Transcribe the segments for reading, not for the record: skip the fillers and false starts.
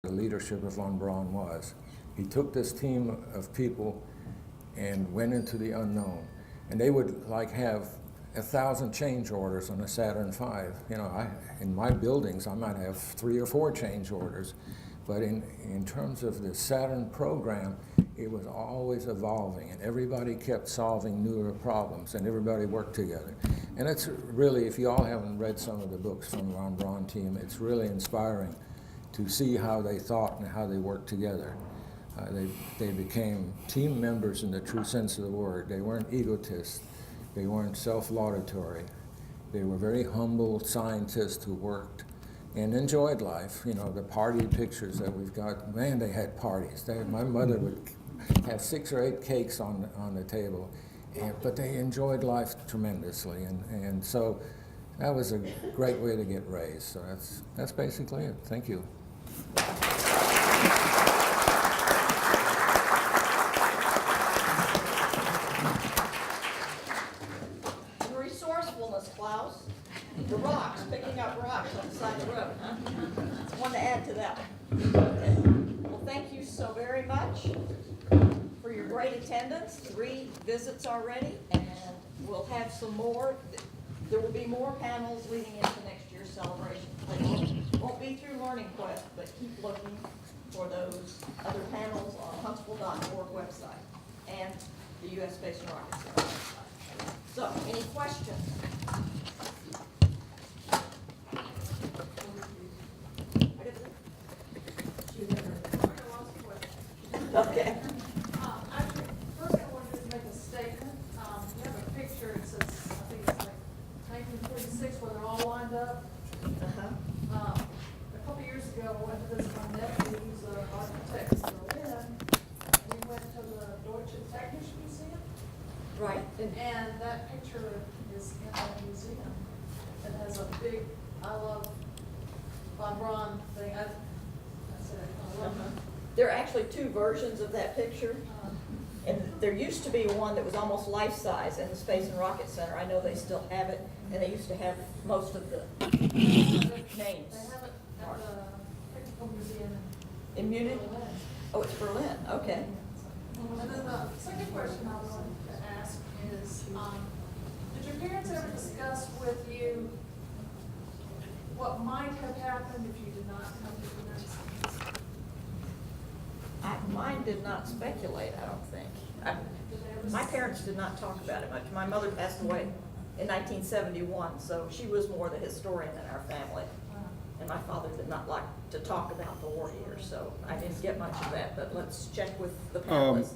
the leadership of von Braun was. He took this team of people and went into the unknown. And they would like have 1,000 change orders on a Saturn V. In my buildings, I might have 3 or 4 change orders. But in terms of the Saturn program, it was always evolving, and everybody kept solving newer problems, and everybody worked together. And it's really, if you all haven't read some of the books from the von Braun team, it's really inspiring to see how they thought and how they worked together. They became team members in the true sense of the word. They weren't egotists. They weren't self-laudatory. They were very humble scientists who worked and enjoyed life. The party pictures that we've got, man, they had parties. My mother would have 6 or 8 cakes on the table, but they enjoyed life tremendously. And so that was a great way to get raised. So that's basically it. Thank you. Resourcefulness, Klaus. The rocks, picking up rocks on the side of the road, huh? Want to add to that. Okay. Well, thank you so very much for your great attendance. 3 visits already, and we'll have some more. There will be more panels leading into next year's celebration. It won't be through Learning Quest, but keep looking for those other panels on huntsville.org website and the U.S. Space and Rocket Center website. So, any questions? Okay. Actually, first I wanted to make a statement. You have a picture, it says, I think it's like 1946, where they're all lined up. A couple years ago, I went to visit my nephew, who's an architect in Berlin. We went to the Deutsche Technische Museum. Right. And that picture is in that museum. It has a big, I love von Braun thing. I said, I love it. There are actually 2 versions of that picture. And there used to be one that was almost life-size in the Space and Rocket Center. I know they still have it, and they used to have most of the names. They have it at the Technical Museum In Munich? Berlin. Oh, it's Berlin, okay. And then the second question I wanted to ask is, did your parents ever discuss with you what might have happened if you did not come to the United States? Mine did not speculate, I don't think. Did they ever My parents did not talk about it much. My mother passed away in 1971, so she was more the historian in our family. And my father did not like to talk about the war years, so I didn't get much of that, but let's check with the panelists.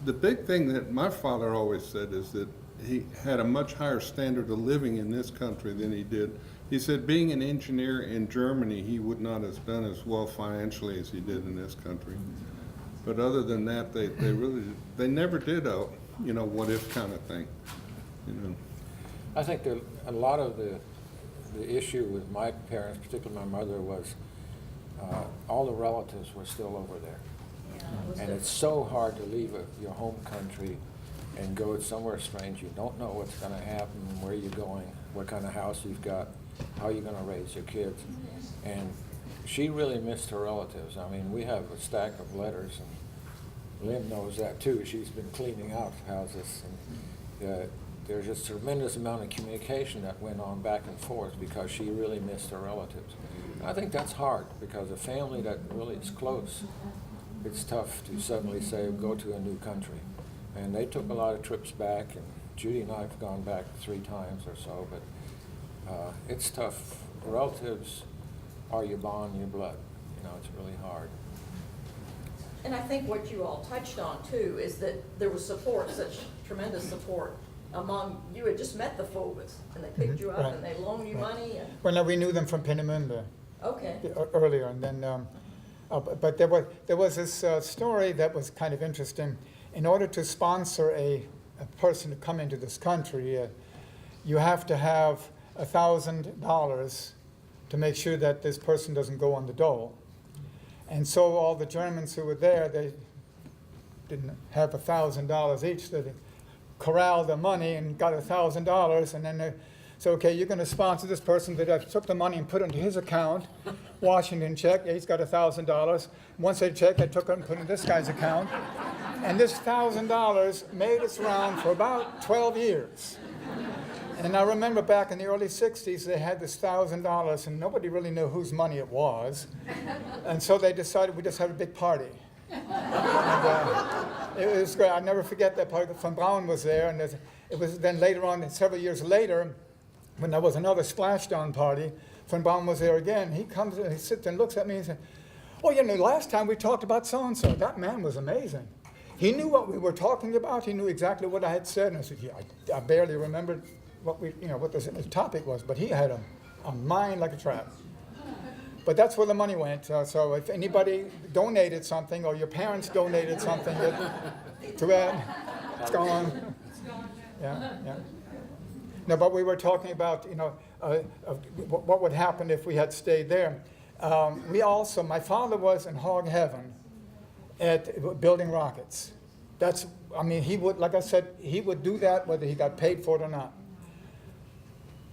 The big thing that my father always said is that he had a much higher standard of living in this country than he did. He said being an engineer in Germany, he would not have done as well financially as he did in this country. But other than that, they never did a, what if kind of thing, I think that a lot of the issue with my parents, particularly my mother, was all the relatives were still over there. And it's so hard to leave your home country and go somewhere strange. You don't know what's going to happen, where you're going, what kind of house you've got, how you're going to raise your kids. And she really missed her relatives. I mean, we have a stack of letters, and Lynn knows that too. She's been cleaning out houses. And there's just a tremendous amount of communication that went on back and forth because she really missed her relatives. And I think that's hard because a family that really is close, it's tough to suddenly say, go to a new country. And they took a lot of trips back, and Judy and I have gone back 3 times or so, but it's tough. Relatives are your bond, your blood. It's really hard. And I think what you all touched on too is that there was support, such tremendous support among, you had just met the Fogas, and they picked you up Right. and they loaned you money and, Well, no, we knew them from Peenemünde okay. earlier, and then, but there was this story that was kind of interesting. In order to sponsor a person to come into this country, you have to have $1,000 to make sure that this person doesn't go on the dole. And so all the Germans who were there, they didn't have $1,000 each, so they corralled the money and got $1,000, and then So, okay, you're going to sponsor this person, that I took the money and put it into his account, Washington check, yeah, he's got $1,000. Once they checked, I took it and put it in this guy's account. And this $1,000 made its round for about 12 years. And I remember back in the early 60s, they had this $1,000, and nobody really knew whose money it was. And so they decided we just have a big party. And, it was great. I'll never forget that party. Von Braun was there, and it was then later on, several years later, when there was another splashdown party, Von Braun was there again. He comes and he sits and looks at me and says, "Oh, you know, last time we talked about so-and-so. That man was amazing. He knew what we were talking about. He knew exactly what I had said." And I said, "Yeah, I barely remembered what the topic was, but he had a mind like a trap." But that's where the money went. So if anybody donated something, or your parents donated something, too bad, it's gone. Yeah, yeah. No, but we were talking about, what would happen if we had stayed there. My father was in hog heaven at building rockets. He would, like I said, he would do that whether he got paid for it or not.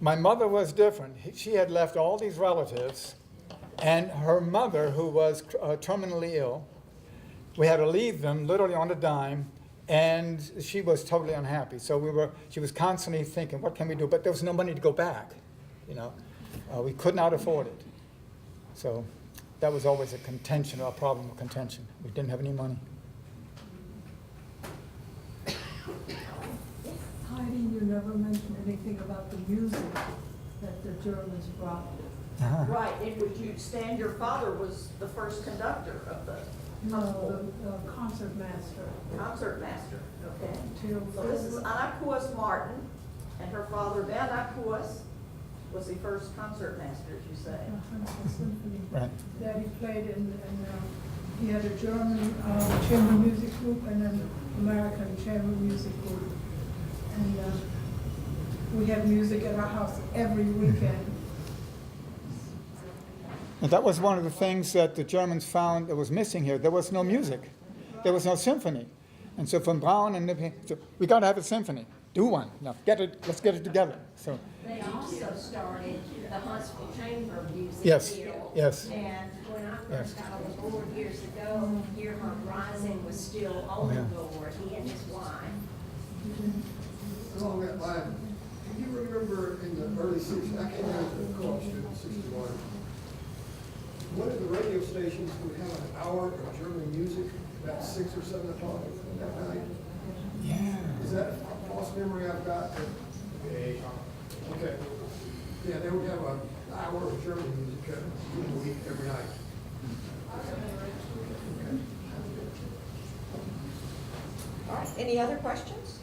My mother was different. She had left all these relatives, and her mother, who was terminally ill, we had to leave them literally on a dime, and she was totally unhappy. So she was constantly thinking, what can we do? But there was no money to go back, we could not afford it. So that was always a problem of contention. We didn't have any money. Heidi, you never mentioned anything about the music that the Germans brought. Uh-huh. Right, and would you stand, your father was the first conductor of the No, the concertmaster. concertmaster, okay? Till So this is Anna Kuas Martin, and her father, Ben Kuas, was the first concertmaster, as you say. the symphony Right. that he played in, he had a German chamber music group and an American chamber music group. And we had music at our house every weekend. And that was one of the things that the Germans found that was missing here. There was no music. There was no symphony. And so Von Braun so we got to have a symphony. Do one. Now let's get it together. So They also started the Huntsville Chamber Music Yes, Guild. yes. And when I Yes. first got on the board years ago, Earhart Rising was still on the Yeah. board, he and his wife. Along that line, do you remember in the early 60s, I came out to the co-op student in 61, one of the radio stations would have an hour of German music about 6 or 7 o'clock that night? yeah. Is that a false memory I've got? Okay. Yeah, they would have an hour of German music a week every night. All right, any other questions?